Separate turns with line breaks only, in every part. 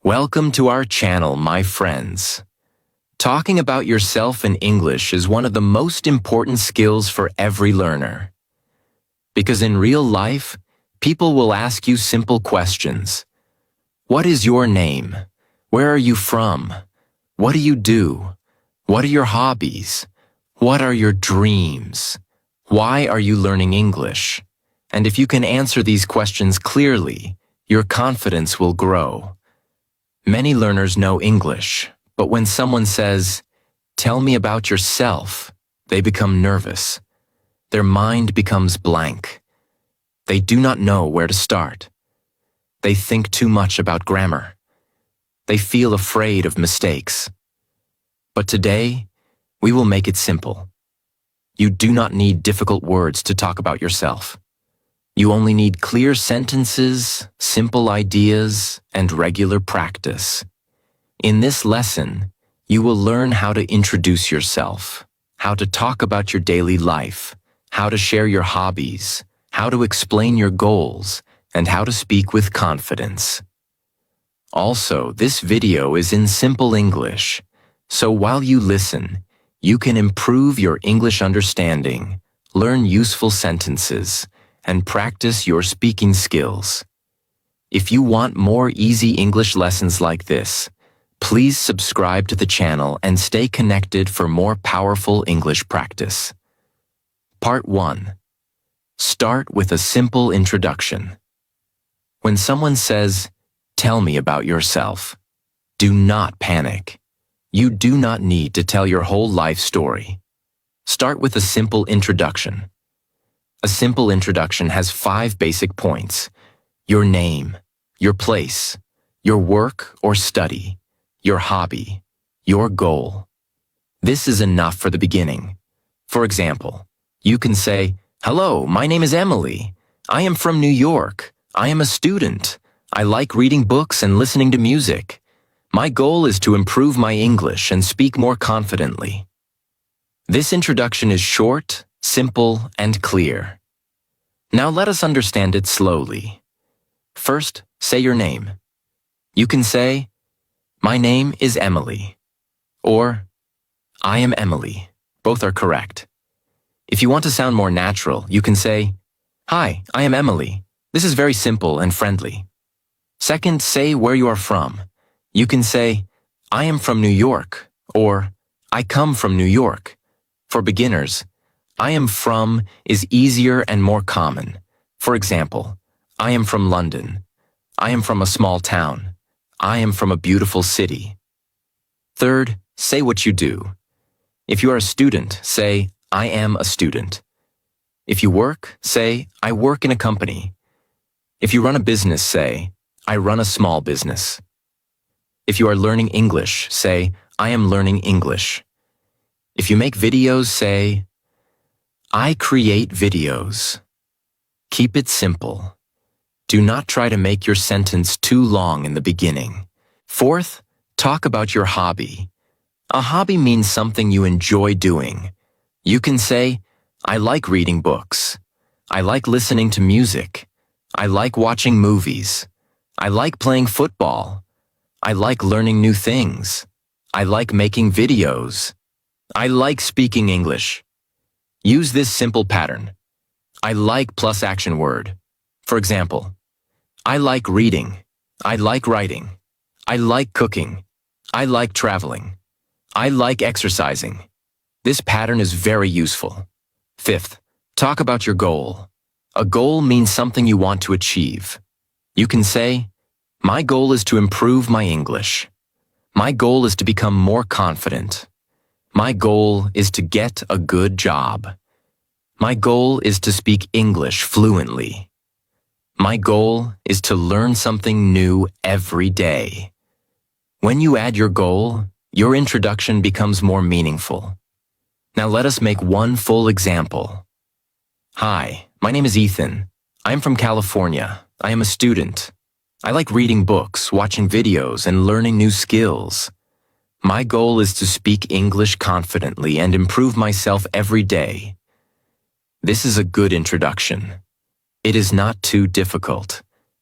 Welcome to our channel, my friends. Talking about yourself in English is one of the most important skills for every learner. Because in real life, people will ask you simple questions. What is your name? Where are you from? What do you do? What are your hobbies? What are your dreams? Why are you learning English? And if you can answer these questions clearly, your confidence will grow. Many learners know English, but when someone says, "Tell me about yourself," they become nervous. Their mind becomes blank. They do not know where to start. They think too much about grammar. They feel afraid of mistakes. But today, we will make it simple. You do not need difficult words to talk about yourself. You only need clear sentences, simple ideas, and regular practice. In this lesson, you will learn how to introduce yourself, how to talk about your daily life, how to share your hobbies, how to explain your goals, and how to speak with confidence. Also, this video is in simple English, so while you listen, you can improve your English understanding, learn useful sentences, and practice your speaking skills. If you want more easy English lessons like this, please subscribe to the channel and stay connected for more powerful English practice. Part 1. Start with a simple introduction. When someone says, "Tell me about yourself," do not panic. You do not need to tell your whole life story. Start with a simple introduction. A simple introduction has 5 basic points: your name, your place, your work or study, your hobby, your goal. This is enough for the beginning. For example, you can say, "Hello, my name is Emily. I am from New York. I am a student. I like reading books and listening to music. My goal is to improve my English and speak more confidently." This introduction is short, simple, and clear. Now let us understand it slowly. First, say your name. You can say, "My name is Emily," or "I am Emily." Both are correct. If you want to sound more natural, you can say, "Hi, I am Emily." This is very simple and friendly. Second, say where you are from. You can say, "I am from New York," or "I come from New York." For beginners, "I am from" is easier and more common. For example, "I am from London." "I am from a small town." "I am from a beautiful city." Third, say what you do. If you are a student, say, "I am a student." If you work, say, "I work in a company." If you run a business, say, "I run a small business." If you are learning English, say, "I am learning English." If you make videos, say, "I create videos." Keep it simple. Do not try to make your sentence too long in the beginning. Fourth, talk about your hobby. A hobby means something you enjoy doing. You can say, "I like reading books." "I like listening to music." "I like watching movies." "I like playing football." "I like learning new things." "I like making videos." "I like speaking English." Use this simple pattern. I like plus action word. For example, I like reading. I like writing. I like cooking. I like traveling. I like exercising. This pattern is very useful. Fifth, talk about your goal. A goal means something you want to achieve. You can say, "My goal is to improve my English." "My goal is to become more confident." "My goal is to get a good job." "My goal is to speak English fluently." "My goal is to learn something new every day." When you add your goal, your introduction becomes more meaningful. Now let us make one full example. "Hi, my name is Ethan. I am from California. I am a student. I like reading books, watching videos, and learning new skills. My goal is to speak English confidently and improve myself every day." This is a good introduction. It is not too difficult.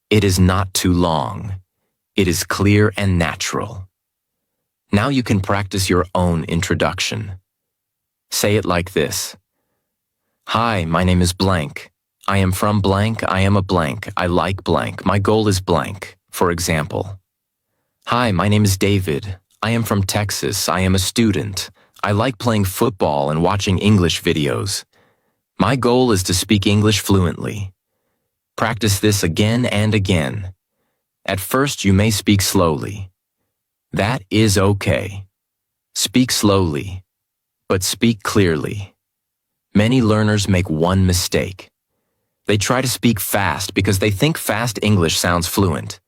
It is not too long. It is clear and natural. Now you can practice your own introduction. Say it like this. Hi, my name is blank. I am from blank, I am a blank, I like blank, my goal is blank, for example. Hi, my name is David. I am from Texas, I am a student. I like playing football and watching English videos. My goal is to speak English fluently. Practice this again and again. At first, you may speak slowly. That is okay. Speak slowly, but speak clearly. Many learners make one mistake. They try to speak fast because they think fast English sounds fluent.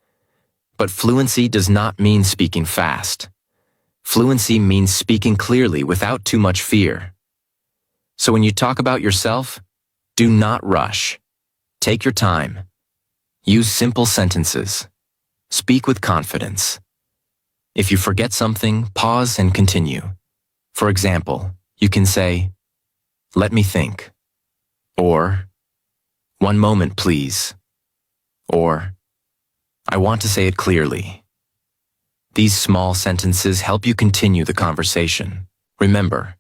But fluency does not mean speaking fast. Fluency means speaking clearly without too much fear. So when you talk about yourself, do not rush. Take your time. Use simple sentences. Speak with confidence. If you forget something, pause and continue. For example, you can say, "Let me think," or "One moment, please," or "I want to say it clearly." These small sentences help you continue the conversation. Remember,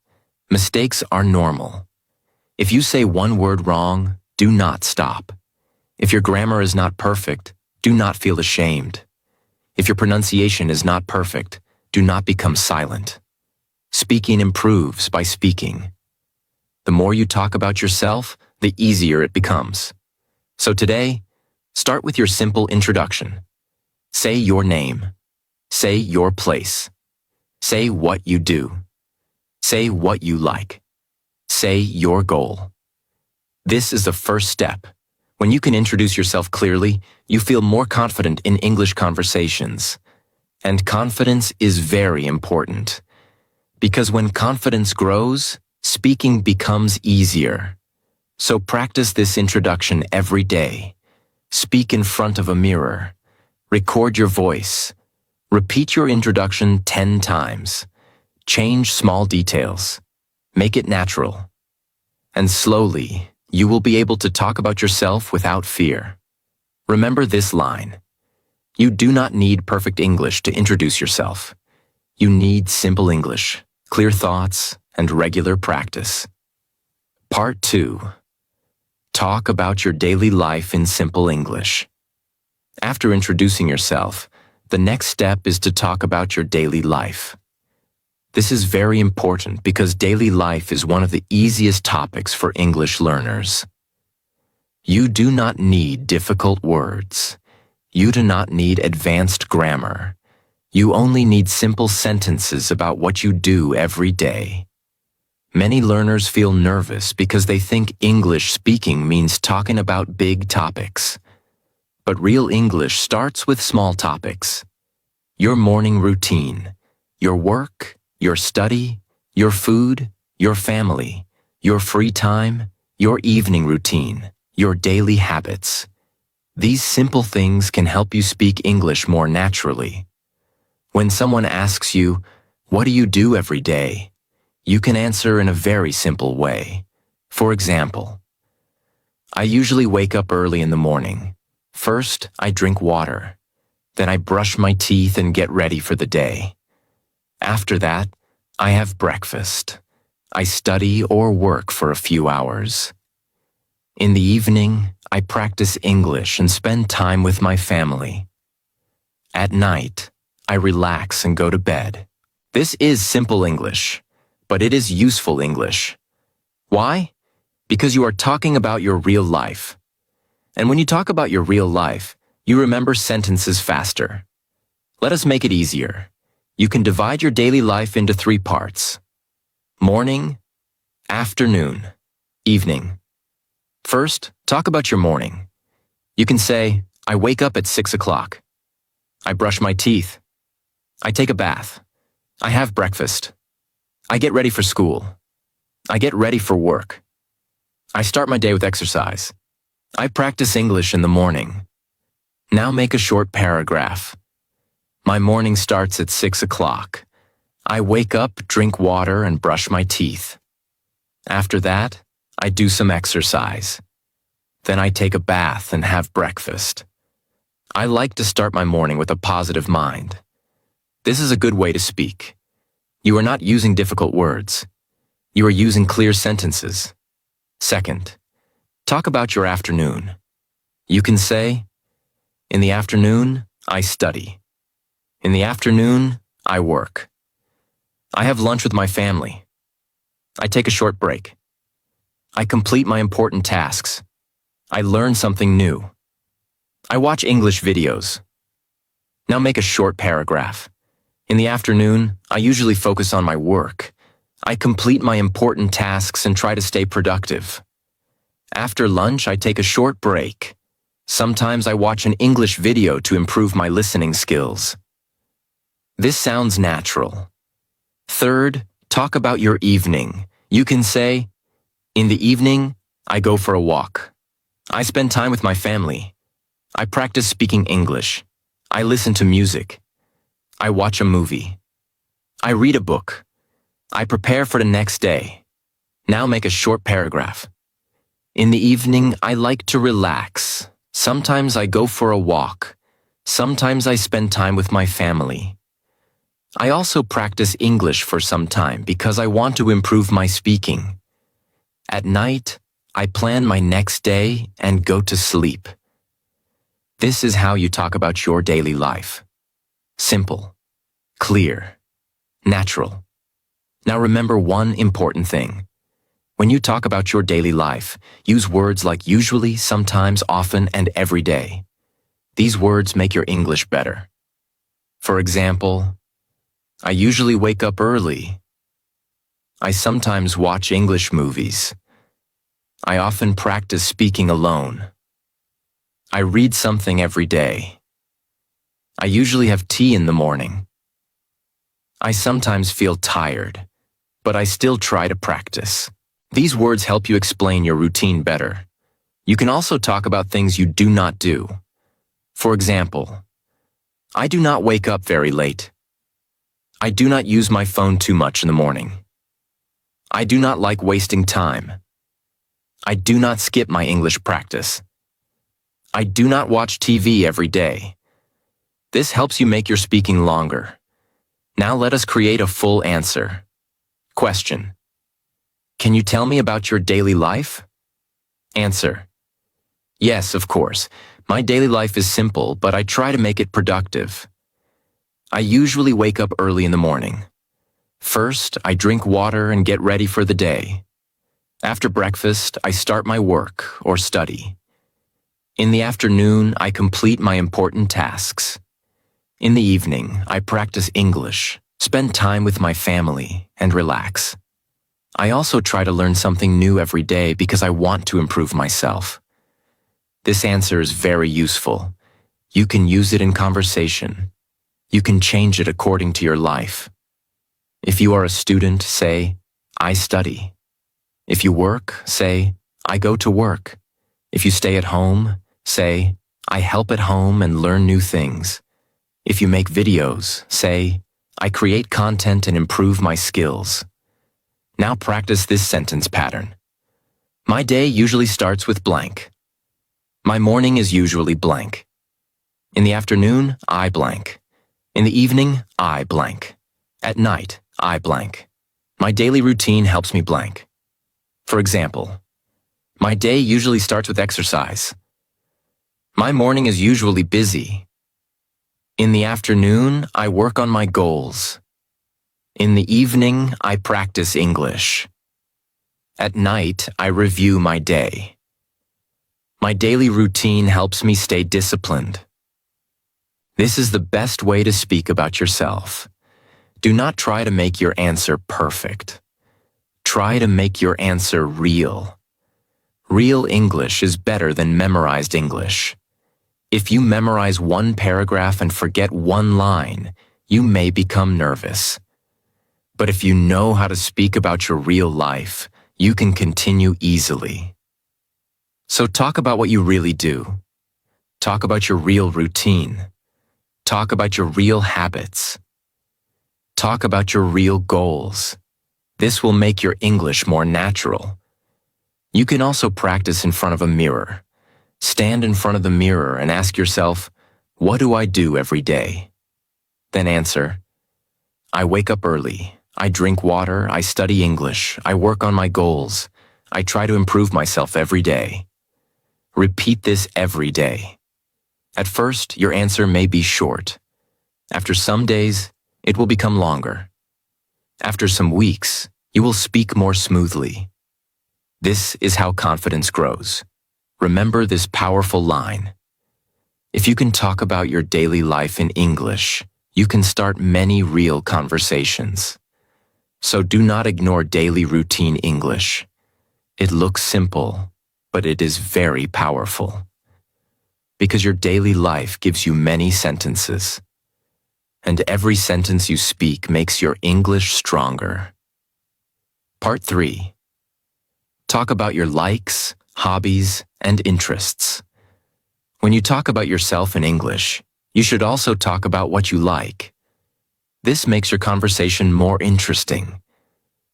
mistakes are normal. If you say one word wrong, do not stop. If your grammar is not perfect, do not feel ashamed. If your pronunciation is not perfect, do not become silent. Speaking improves by speaking. The more you talk about yourself, the easier it becomes. So today, start with your simple introduction. Say your name. Say your place. Say what you do. Say what you like. Say your goal. This is the first step. When you can introduce yourself clearly, you feel more confident in English conversations. And confidence is very important. Because when confidence grows, speaking becomes easier. So practice this introduction every day. Speak in front of a mirror. Record your voice. Repeat your introduction 10 times. Change small details. Make it natural. And slowly, you will be able to talk about yourself without fear. Remember this line. You do not need perfect English to introduce yourself. You need simple English, clear thoughts, and regular practice. Part 2. Talk about your daily life in simple English. After introducing yourself, the next step is to talk about your daily life. This is very important because daily life is one of the easiest topics for English learners. You do not need difficult words. You do not need advanced grammar. You only need simple sentences about what you do every day. Many learners feel nervous because they think English speaking means talking about big topics. But real English starts with small topics. Your morning routine, your work, your study, your food, your family, your free time, your evening routine, your daily habits. These simple things can help you speak English more naturally. When someone asks you, "What do you do every day?" you can answer in a very simple way. For example, I usually wake up early in the morning. First, I drink water. Then I brush my teeth and get ready for the day. After that, I have breakfast. I study or work for a few hours. In the evening, I practice English and spend time with my family. At night, I relax and go to bed. This is simple English, but it is useful English. Why? Because you are talking about your real life. And when you talk about your real life, you remember sentences faster. Let us make it easier. You can divide your daily life into 3 parts: morning, afternoon, evening. First, talk about your morning. You can say, I wake up at 6 o'clock. I brush my teeth. I take a bath. I have breakfast. I get ready for school. I get ready for work. I start my day with exercise. I practice English in the morning. Now make a short paragraph. My morning starts at 6 o'clock. I wake up, drink water, and brush my teeth. After that, I do some exercise. Then I take a bath and have breakfast. I like to start my morning with a positive mind. This is a good way to speak. You are not using difficult words. You are using clear sentences. Second, talk about your afternoon. You can say, in the afternoon, I study. In the afternoon, I work. I have lunch with my family. I take a short break. I complete my important tasks. I learn something new. I watch English videos. Now make a short paragraph. In the afternoon, I usually focus on my work. I complete my important tasks and try to stay productive. After lunch, I take a short break. Sometimes I watch an English video to improve my listening skills. This sounds natural. Third, talk about your evening. You can say, in the evening, I go for a walk. I spend time with my family. I practice speaking English. I listen to music. I watch a movie. I read a book. I prepare for the next day. Now make a short paragraph. In the evening, I like to relax. Sometimes I go for a walk. Sometimes I spend time with my family. I also practice English for some time because I want to improve my speaking. At night, I plan my next day and go to sleep. This is how you talk about your daily life. Simple, clear, natural. Now remember one important thing. When you talk about your daily life, use words like usually, sometimes, often, and every day. These words make your English better. For example, I usually wake up early. I sometimes watch English movies. I often practice speaking alone. I read something every day. I usually have tea in the morning. I sometimes feel tired, but I still try to practice. These words help you explain your routine better. You can also talk about things you do not do. For example, I do not wake up very late. I do not use my phone too much in the morning. I do not like wasting time. I do not skip my English practice. I do not watch TV every day. This helps you make your speaking longer. Now let us create a full answer. Question: can you tell me about your daily life? Answer: yes, of course. My daily life is simple, but I try to make it productive. I usually wake up early in the morning. First, I drink water and get ready for the day. After breakfast, I start my work or study. In the afternoon, I complete my important tasks. In the evening, I practice English, spend time with my family, and relax. I also try to learn something new every day because I want to improve myself. This answer is very useful. You can use it in conversation. You can change it according to your life. If you are a student, say, I study. If you work, say, I go to work. If you stay at home, say, I help at home and learn new things. If you make videos, say, I create content and improve my skills. Now practice this sentence pattern. My day usually starts with blank. My morning is usually blank. In the afternoon, I blank. In the evening, I blank. At night, I blank. My daily routine helps me blank. For example, my day usually starts with exercise. My morning is usually busy. In the afternoon, I work on my goals. In the evening, I practice English. At night, I review my day. My daily routine helps me stay disciplined. This is the best way to speak about yourself. Do not try to make your answer perfect. Try to make your answer real. Real English is better than memorized English. If you memorize one paragraph and forget one line, you may become nervous. But if you know how to speak about your real life, you can continue easily. So talk about what you really do. Talk about your real routine. Talk about your real habits. Talk about your real goals. This will make your English more natural. You can also practice in front of a mirror. Stand in front of the mirror and ask yourself, what do I do every day? Then answer, I wake up early, I drink water, I study English, I work on my goals, I try to improve myself every day. Repeat this every day. At first, your answer may be short. After some days, it will become longer. After some weeks, you will speak more smoothly. This is how confidence grows. Remember this powerful line. If you can talk about your daily life in English, you can start many real conversations. So do not ignore daily routine English. It looks simple, but it is very powerful. Because your daily life gives you many sentences. And every sentence you speak makes your English stronger. Part 3. Talk about your likes, hobbies, and interests. When you talk about yourself in English, you should also talk about what you like. This makes your conversation more interesting.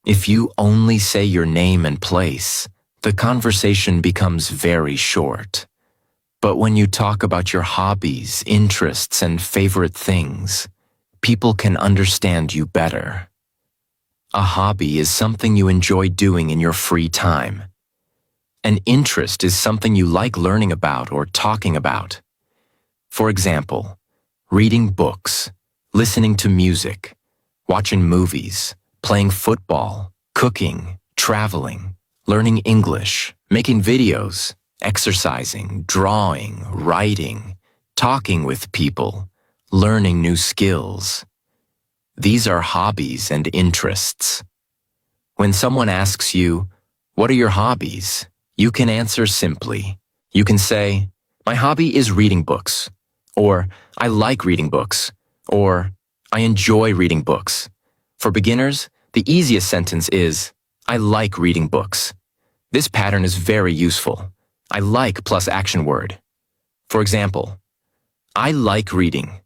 If you only say your name and place, the conversation becomes very short. But when you talk about your hobbies, interests, and favorite things, people can understand you better. A hobby is something you enjoy doing in your free time. An interest is something you like learning about or talking about. For example, reading books, listening to music, watching movies, playing football, cooking, traveling, learning English, making videos, exercising, drawing, writing, talking with people, learning new skills. These are hobbies and interests. When someone asks you, "What are your hobbies?" you can answer simply. You can say, "My hobby is reading books," or "I like reading books," or "I enjoy reading books." For beginners, the easiest sentence is, "I like reading books." This pattern is very useful. I like plus action word. For example, I like reading.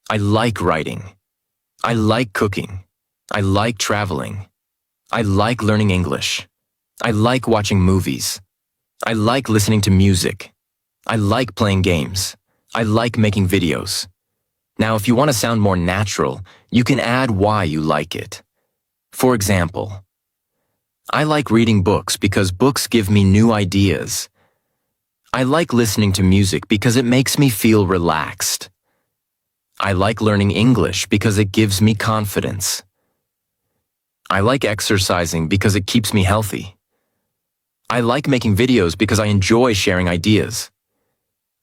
I like writing. I like cooking. I like traveling. I like learning English. I like watching movies. I like listening to music. I like playing games. I like making videos. Now, if you want to sound more natural, you can add why you like it. For example, I like reading books because books give me new ideas. I like listening to music because it makes me feel relaxed. I like learning English because it gives me confidence. I like exercising because it keeps me healthy. I like making videos because I enjoy sharing ideas.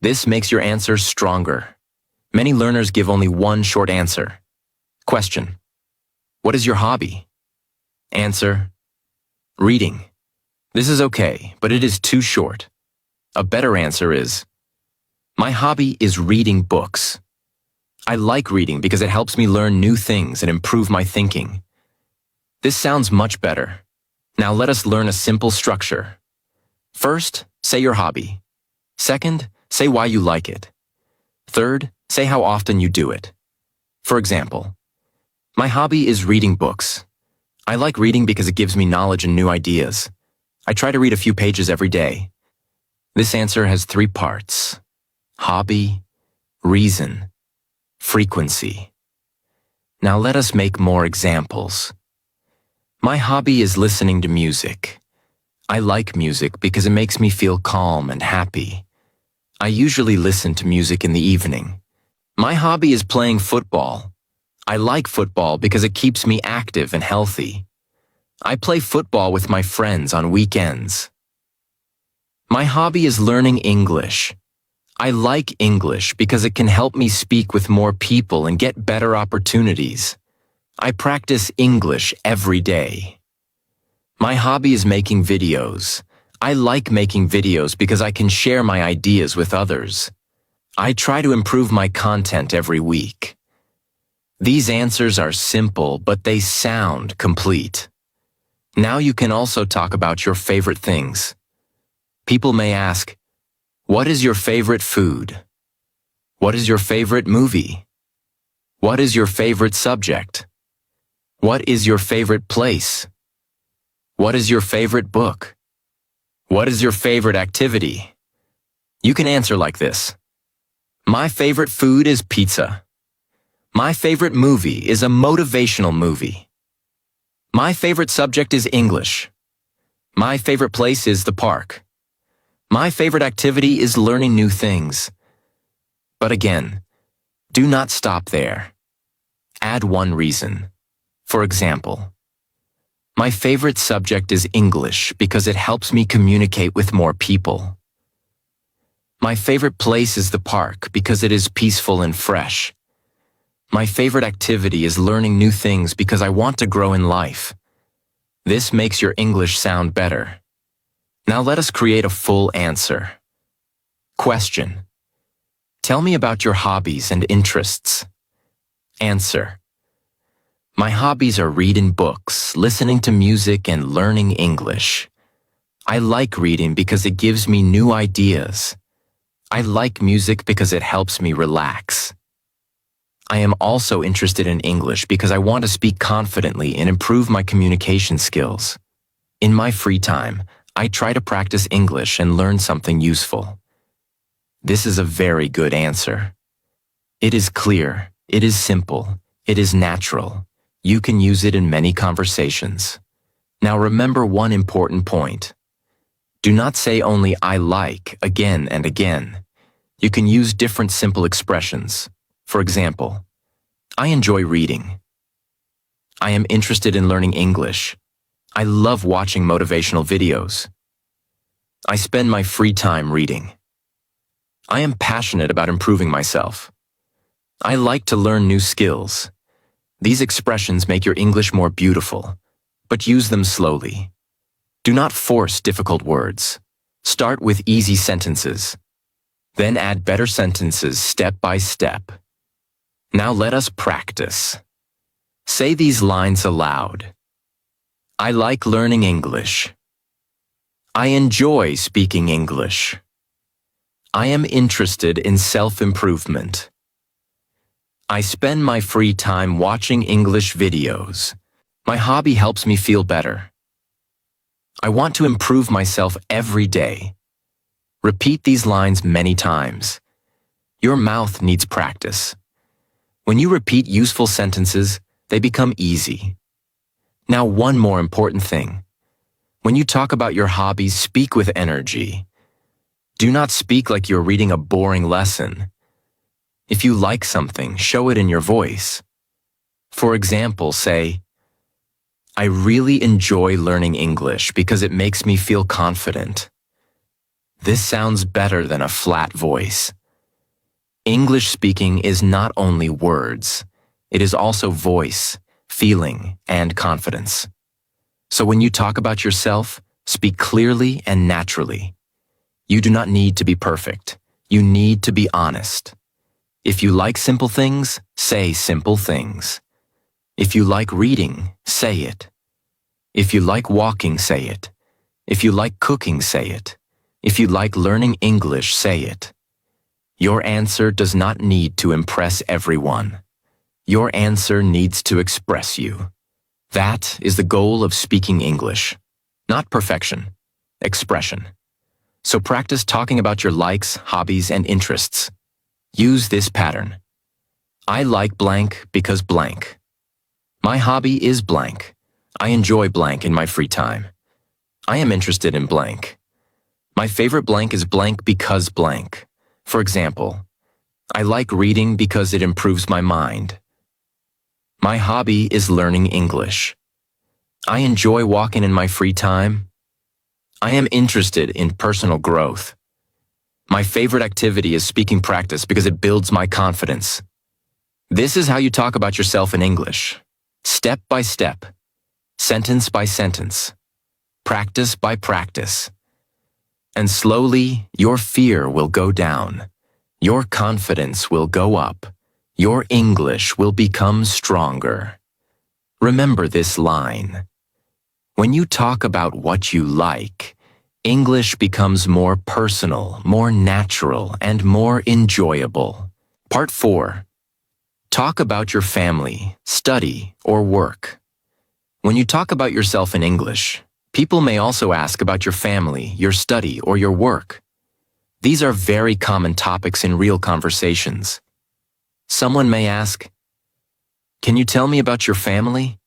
This makes your answer stronger. Many learners give only one short answer. Question: what is your hobby? Answer: reading. This is okay, but it is too short. A better answer is, my hobby is reading books. I like reading because it helps me learn new things and improve my thinking. This sounds much better. Now let us learn a simple structure. First, say your hobby. Second, say why you like it. Third, say how often you do it. For example, my hobby is reading books. I like reading because it gives me knowledge and new ideas. I try to read a few pages every day. This answer has 3 parts: hobby, reason, frequency. Now let us make more examples. My hobby is listening to music. I like music because it makes me feel calm and happy. I usually listen to music in the evening. My hobby is playing football. I like football because it keeps me active and healthy. I play football with my friends on weekends. My hobby is learning English. I like English because it can help me speak with more people and get better opportunities. I practice English every day. My hobby is making videos. I like making videos because I can share my ideas with others. I try to improve my content every week. These answers are simple, but they sound complete. Now you can also talk about your favorite things. People may ask, what is your favorite food? What is your favorite movie? What is your favorite subject? What is your favorite place? What is your favorite book? What is your favorite activity? You can answer like this. My favorite food is pizza. My favorite movie is a motivational movie. My favorite subject is English. My favorite place is the park. My favorite activity is learning new things. But again, do not stop there. Add one reason. For example, my favorite subject is English because it helps me communicate with more people. My favorite place is the park because it is peaceful and fresh. My favorite activity is learning new things because I want to grow in life. This makes your English sound better. Now let us create a full answer. Question. Tell me about your hobbies and interests. Answer. My hobbies are reading books, listening to music, and learning English. I like reading because it gives me new ideas. I like music because it helps me relax. I am also interested in English because I want to speak confidently and improve my communication skills. In my free time, I try to practice English and learn something useful. This is a very good answer. It is clear, it is simple, it is natural. You can use it in many conversations. Now remember one important point. Do not say only I like again and again. You can use different simple expressions. For example, I enjoy reading. I am interested in learning English. I love watching motivational videos. I spend my free time reading. I am passionate about improving myself. I like to learn new skills. These expressions make your English more beautiful, but use them slowly. Do not force difficult words. Start with easy sentences. Then add better sentences step by step. Now let us practice. Say these lines aloud. I like learning English. I enjoy speaking English. I am interested in self-improvement. I spend my free time watching English videos. My hobby helps me feel better. I want to improve myself every day. Repeat these lines many times. Your mouth needs practice. When you repeat useful sentences, they become easy. Now, one more important thing. When you talk about your hobbies, speak with energy. Do not speak like you're reading a boring lesson. If you like something, show it in your voice. For example, say, I really enjoy learning English because it makes me feel confident. This sounds better than a flat voice. English speaking is not only words, it is also voice, feeling, and confidence. So when you talk about yourself, speak clearly and naturally. You do not need to be perfect. You need to be honest. If you like simple things, say simple things. If you like reading, say it. If you like walking, say it. If you like cooking, say it. If you like learning English, say it. Your answer does not need to impress everyone. Your answer needs to express you. That is the goal of speaking English. Not perfection, expression. So practice talking about your likes, hobbies, and interests. Use this pattern. I like blank because blank. My hobby is blank. I enjoy blank in my free time. I am interested in blank. My favorite blank is blank because blank. For example, I like reading because it improves my mind. My hobby is learning English. I enjoy walking in my free time. I am interested in personal growth. My favorite activity is speaking practice because it builds my confidence. This is how you talk about yourself in English. Step by step. Sentence by sentence. Practice by practice. And slowly, your fear will go down. Your confidence will go up. Your English will become stronger. Remember this line. When you talk about what you like, English becomes more personal, more natural, and more enjoyable. Part 4. Talk about your family, study, or work. When you talk about yourself in English, people may also ask about your family, your study, or your work. These are very common topics in real conversations. Someone may ask, "Can you tell me about your family?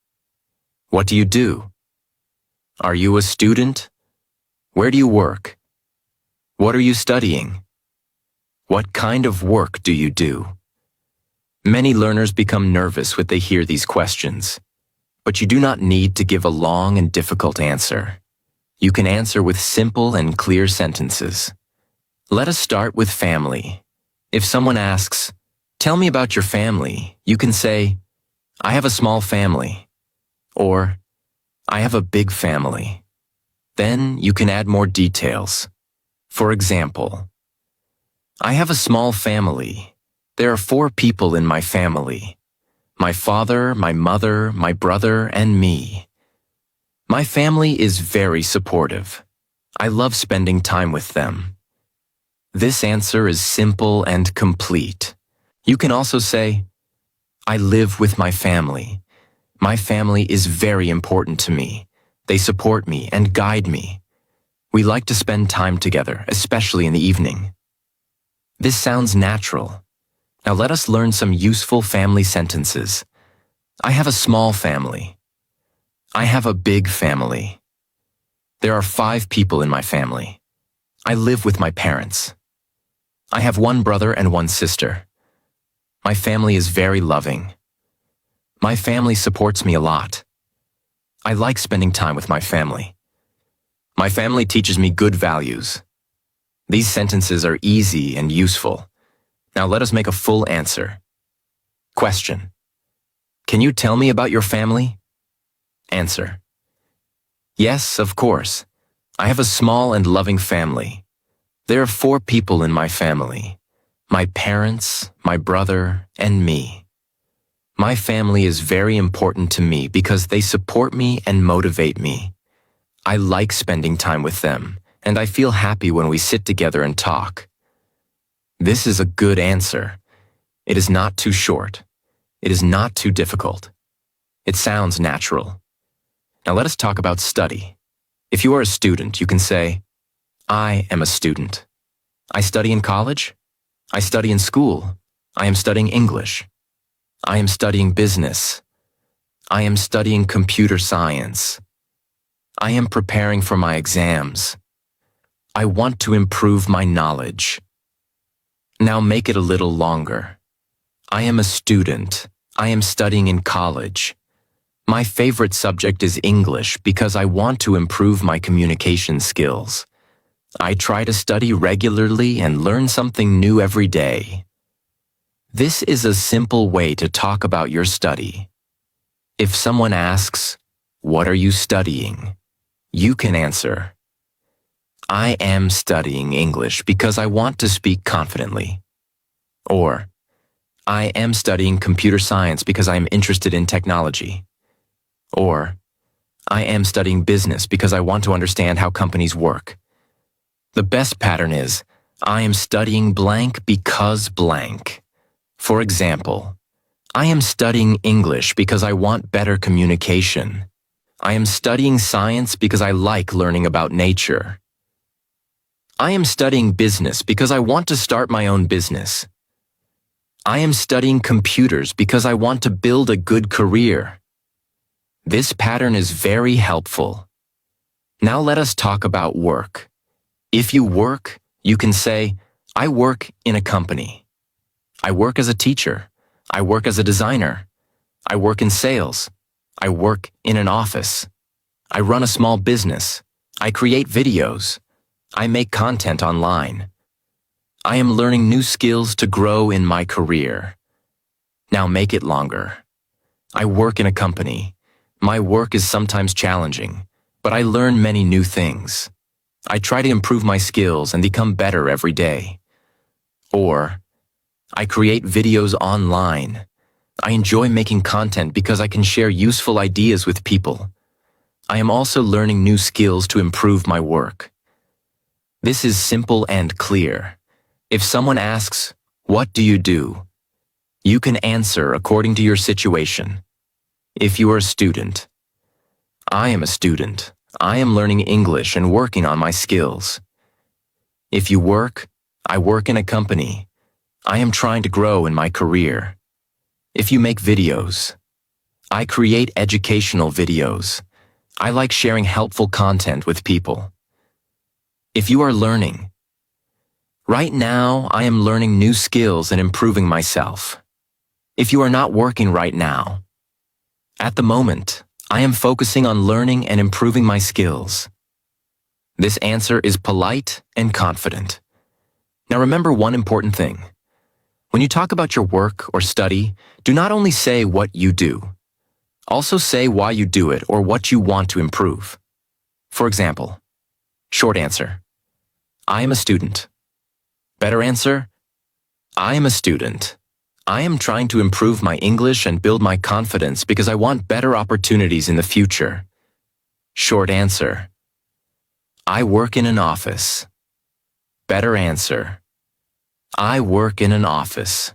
What do you do? Are you a student? Where do you work? What are you studying? What kind of work do you do?" Many learners become nervous when they hear these questions, but you do not need to give a long and difficult answer. You can answer with simple and clear sentences. Let us start with family. If someone asks, "Tell me about your family," you can say, "I have a small family," or "I have a big family." Then you can add more details. For example, "I have a small family. There are 4 people in my family. My father, my mother, my brother, and me. My family is very supportive. I love spending time with them." This answer is simple and complete. You can also say, "I live with my family. My family is very important to me. They support me and guide me. We like to spend time together, especially in the evening." This sounds natural. Now let us learn some useful family sentences. I have a small family. I have a big family. There are 5 people in my family. I live with my parents. I have 1 brother and 1 sister. My family is very loving. My family supports me a lot. I like spending time with my family. My family teaches me good values. These sentences are easy and useful. Now let us make a full answer. Question: Can you tell me about your family? Answer: Yes, of course. I have a small and loving family. There are 4 people in my family. My parents, my brother, and me. My family is very important to me because they support me and motivate me. I like spending time with them, and I feel happy when we sit together and talk. This is a good answer. It is not too short. It is not too difficult. It sounds natural. Now let us talk about study. If you are a student, you can say, "I am a student. I study in college. I study in school. I am studying English. I am studying business. I am studying computer science. I am preparing for my exams. I want to improve my knowledge." Now make it a little longer. I am a student. I am studying in college. My favorite subject is English because I want to improve my communication skills. I try to study regularly and learn something new every day. This is a simple way to talk about your study. If someone asks, "What are you studying?" you can answer, "I am studying English because I want to speak confidently." Or, "I am studying computer science because I am interested in technology." Or, "I am studying business because I want to understand how companies work." The best pattern is, "I am studying blank because blank." For example, "I am studying English because I want better communication." "I am studying science because I like learning about nature." "I am studying business because I want to start my own business." "I am studying computers because I want to build a good career." This pattern is very helpful. Now let us talk about work. If you work, you can say, "I work in a company." "I work as a teacher." "I work as a designer." "I work in sales." "I work in an office." "I run a small business." "I create videos." "I make content online." "I am learning new skills to grow in my career." Now make it longer. "I work in a company. My work is sometimes challenging, but I learn many new things. I try to improve my skills and become better every day." Or, "I create videos online. I enjoy making content because I can share useful ideas with people. I am also learning new skills to improve my work." This is simple and clear. If someone asks, "What do you do?" you can answer according to your situation. If you are a student, "I am a student. I am learning English and working on my skills." If you work, I work in a company. I am trying to grow in my career. If you make videos, I create educational videos. I like sharing helpful content with people. If you are learning, right now I am learning new skills and improving myself. If you are not working right now, at the moment, I am focusing on learning and improving my skills. This answer is polite and confident. Now remember one important thing. When you talk about your work or study, do not only say what you do. Also say why you do it or what you want to improve. For example, short answer, I am a student. Better answer, I am a student. I am trying to improve my English and build my confidence because I want better opportunities in the future. Short answer, I work in an office. Better answer, I work in an office.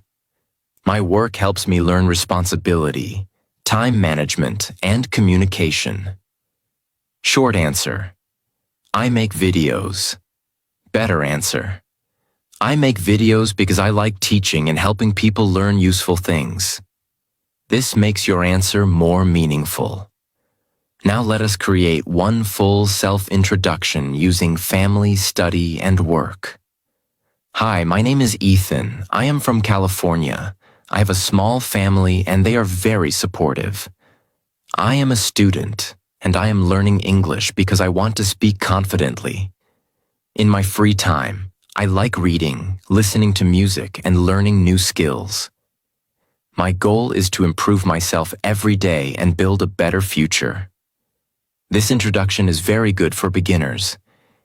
My work helps me learn responsibility, time management, and communication. Short answer, I make videos. Better answer, I make videos because I like teaching and helping people learn useful things. This makes your answer more meaningful. Now let us create one full self-introduction using family, study, and work. Hi, my name is Ethan. I am from California. I have a small family and they are very supportive. I am a student and I am learning English because I want to speak confidently. In my free time, I like reading, listening to music, and learning new skills. My goal is to improve myself every day and build a better future. This introduction is very good for beginners.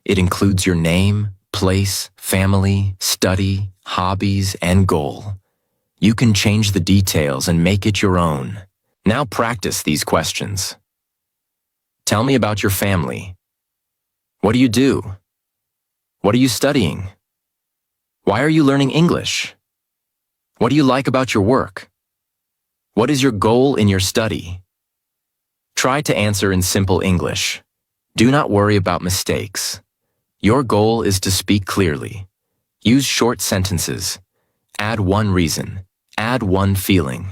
It includes your name, place, family, study, hobbies, and goal. You can change the details and make it your own. Now practice these questions. Tell me about your family. What do you do? What are you studying? Why are you learning English? What do you like about your work? What is your goal in your study? Try to answer in simple English. Do not worry about mistakes. Your goal is to speak clearly. Use short sentences. Add one reason. Add one feeling.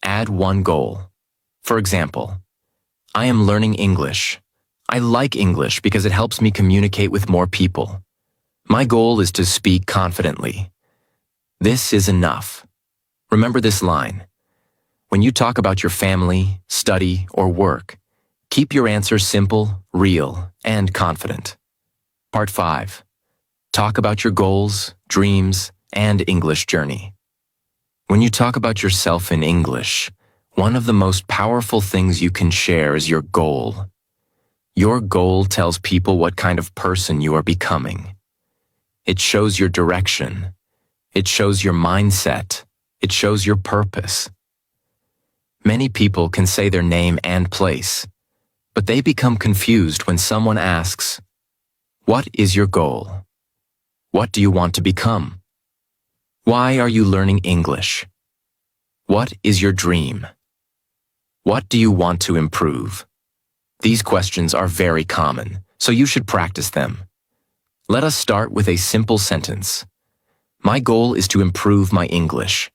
Add one goal. For example, I am learning English. I like English because it helps me communicate with more people. My goal is to speak confidently. This is enough. Remember this line. When you talk about your family, study, or work, keep your answer simple, real, and confident. Part 5. Talk about your goals, dreams, and English journey. When you talk about yourself in English, one of the most powerful things you can share is your goal. Your goal tells people what kind of person you are becoming. It shows your direction. It shows your mindset. It shows your purpose. Many people can say their name and place, but they become confused when someone asks, "What is your goal? What do you want to become? Why are you learning English? What is your dream? What do you want to improve?" These questions are very common, so you should practice them. Let us start with a simple sentence. My goal is to improve my English.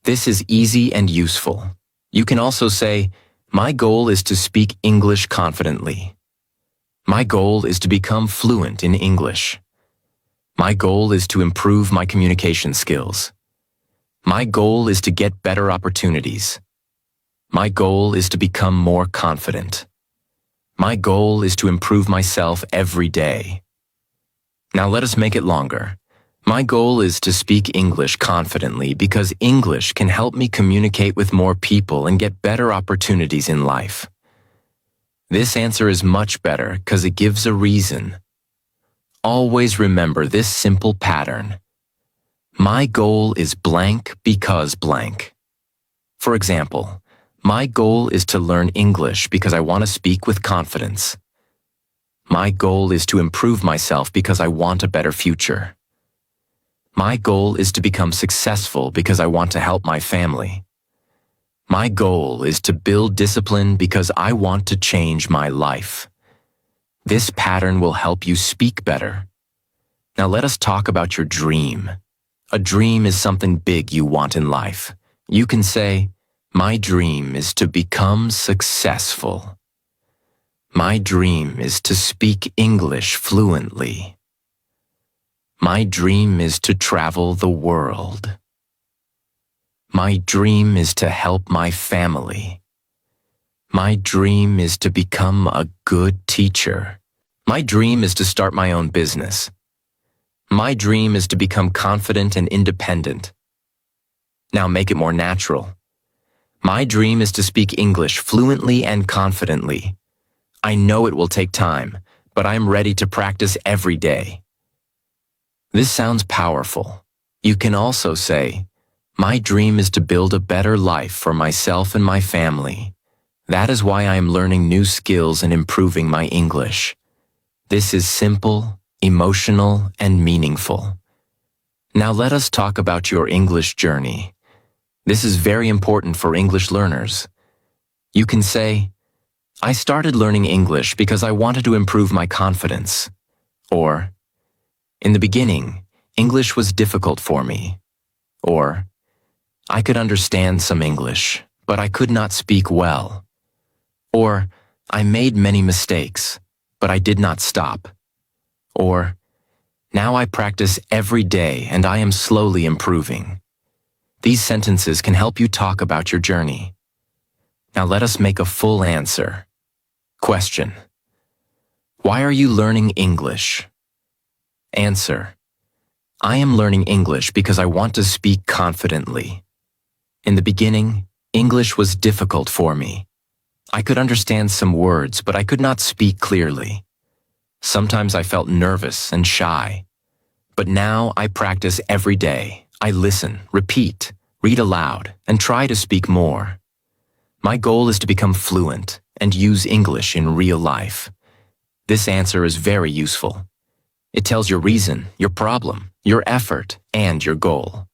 This is easy and useful. You can also say, my goal is to speak English confidently. My goal is to become fluent in English. My goal is to improve my communication skills. My goal is to get better opportunities. My goal is to become more confident. My goal is to improve myself every day. Now let us make it longer. My goal is to speak English confidently because English can help me communicate with more people and get better opportunities in life. This answer is much better because it gives a reason. Always remember this simple pattern. My goal is blank because blank. For example, my goal is to learn English because I want to speak with confidence. My goal is to improve myself because I want a better future. My goal is to become successful because I want to help my family. My goal is to build discipline because I want to change my life. This pattern will help you speak better. Now let us talk about your dream. A dream is something big you want in life. You can say, "My dream is to become successful. My dream is to speak English fluently. My dream is to travel the world. My dream is to help my family. My dream is to become a good teacher. My dream is to start my own business. My dream is to become confident and independent." Now make it more natural. My dream is to speak English fluently and confidently. I know it will take time, but I am ready to practice every day. This sounds powerful. You can also say, "My dream is to build a better life for myself and my family. That is why I am learning new skills and improving my English." This is simple, emotional, and meaningful. Now let us talk about your English journey. This is very important for English learners. You can say, "I started learning English because I wanted to improve my confidence." Or, "In the beginning, English was difficult for me." Or, "I could understand some English, but I could not speak well." Or, "I made many mistakes, but I did not stop." Or, "Now I practice every day and I am slowly improving." These sentences can help you talk about your journey. Now let us make a full answer. Question: why are you learning English? Answer: I am learning English because I want to speak confidently. In the beginning, English was difficult for me. I could understand some words, but I could not speak clearly. Sometimes I felt nervous and shy. But now I practice every day. I listen, repeat, read aloud, and try to speak more. My goal is to become fluent and use English in real life. This answer is very useful. It tells your reason, your problem, your effort, and your goal.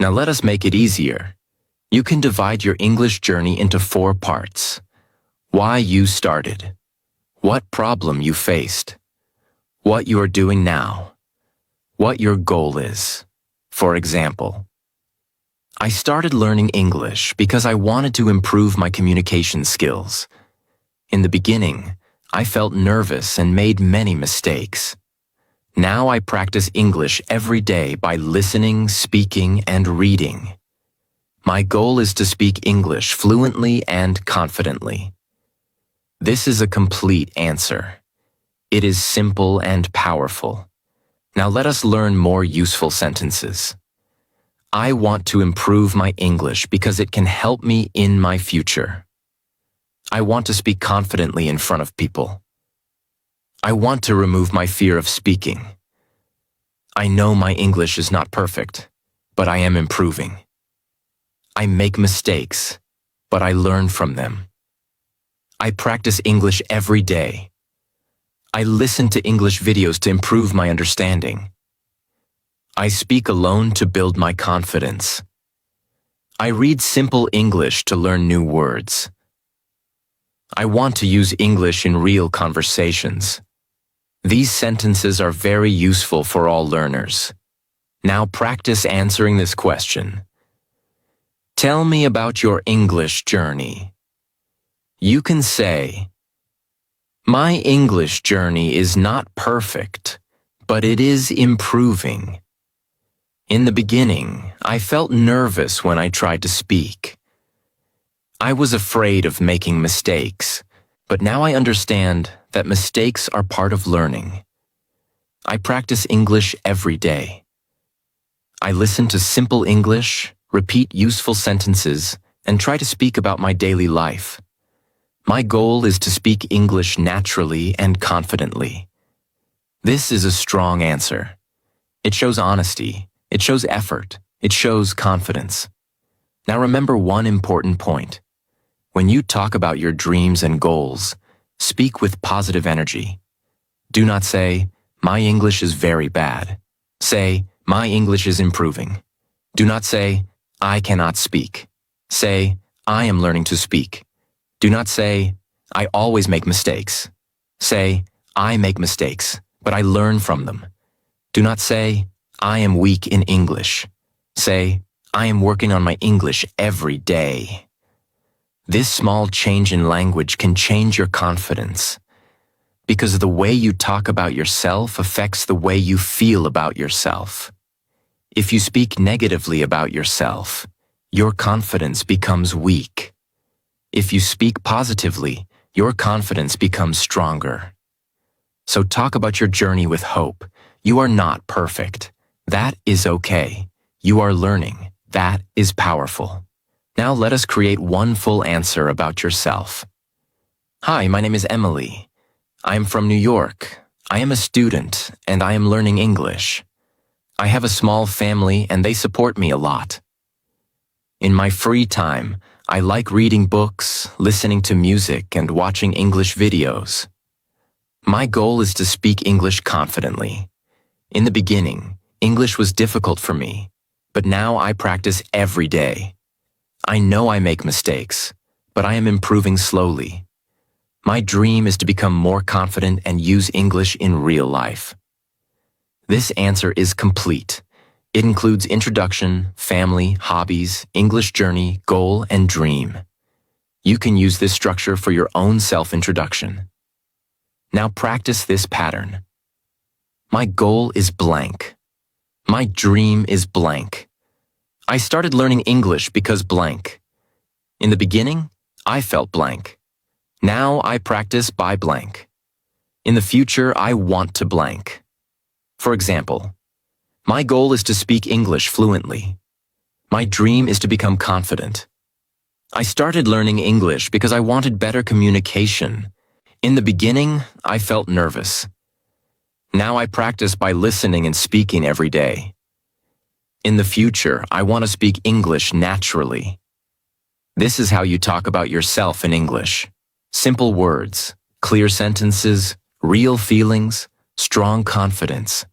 Now let us make it easier. You can divide your English journey into 4 parts. Why you started. What problem you faced. What you are doing now. What your goal is. For example, I started learning English because I wanted to improve my communication skills. In the beginning, I felt nervous and made many mistakes. Now I practice English every day by listening, speaking, and reading. My goal is to speak English fluently and confidently. This is a complete answer. It is simple and powerful. Now let us learn more useful sentences. I want to improve my English because it can help me in my future. I want to speak confidently in front of people. I want to remove my fear of speaking. I know my English is not perfect, but I am improving. I make mistakes, but I learn from them. I practice English every day. I listen to English videos to improve my understanding. I speak alone to build my confidence. I read simple English to learn new words. I want to use English in real conversations. These sentences are very useful for all learners. Now practice answering this question. Tell me about your English journey. You can say, my English journey is not perfect, but it is improving. In the beginning, I felt nervous when I tried to speak. I was afraid of making mistakes, but now I understand that mistakes are part of learning. I practice English every day. I listen to simple English, repeat useful sentences, and try to speak about my daily life. My goal is to speak English naturally and confidently. This is a strong answer. It shows honesty, it shows effort, it shows confidence. Now remember one important point. When you talk about your dreams and goals, speak with positive energy. Do not say, my English is very bad. Say, my English is improving. Do not say, I cannot speak. Say, I am learning to speak. Do not say, I always make mistakes. Say, I make mistakes, but I learn from them. Do not say, I am weak in English. Say, I am working on my English every day. This small change in language can change your confidence, because the way you talk about yourself affects the way you feel about yourself. If you speak negatively about yourself, your confidence becomes weak. If you speak positively, your confidence becomes stronger. So talk about your journey with hope. You are not perfect. That is okay. You are learning. That is powerful. Now let us create one full answer about yourself. Hi, my name is Emily. I am from New York. I am a student, and I am learning English. I have a small family, and they support me a lot. In my free time, I like reading books, listening to music, and watching English videos. My goal is to speak English confidently. In the beginning, English was difficult for me, but now I practice every day. I know I make mistakes, but I am improving slowly. My dream is to become more confident and use English in real life. This answer is complete. It includes introduction, family, hobbies, English journey, goal, and dream. You can use this structure for your own self-introduction. Now practice this pattern. My goal is blank. My dream is blank. I started learning English because blank. In the beginning, I felt blank. Now I practice by blank. In the future, I want to blank. For example, my goal is to speak English fluently. My dream is to become confident. I started learning English because I wanted better communication. In the beginning, I felt nervous. Now I practice by listening and speaking every day. In the future, I want to speak English naturally. This is how you talk about yourself in English. Simple words, clear sentences, real feelings, strong confidence.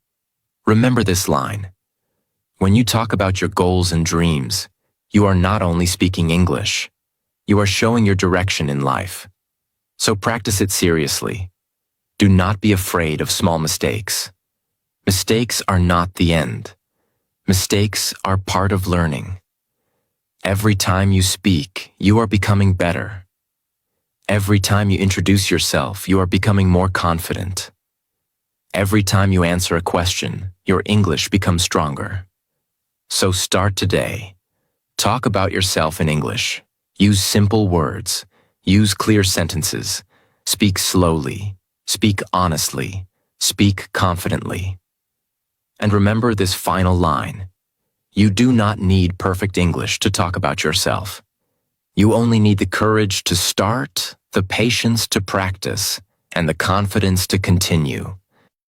Remember this line. When you talk about your goals and dreams, you are not only speaking English, you are showing your direction in life. So practice it seriously. Do not be afraid of small mistakes. Mistakes are not the end. Mistakes are part of learning. Every time you speak, you are becoming better. Every time you introduce yourself, you are becoming more confident. Every time you answer a question, your English becomes stronger. So start today. Talk about yourself in English. Use simple words. Use clear sentences. Speak slowly. Speak honestly. Speak confidently. And remember this final line. You do not need perfect English to talk about yourself. You only need the courage to start, the patience to practice, and the confidence to continue.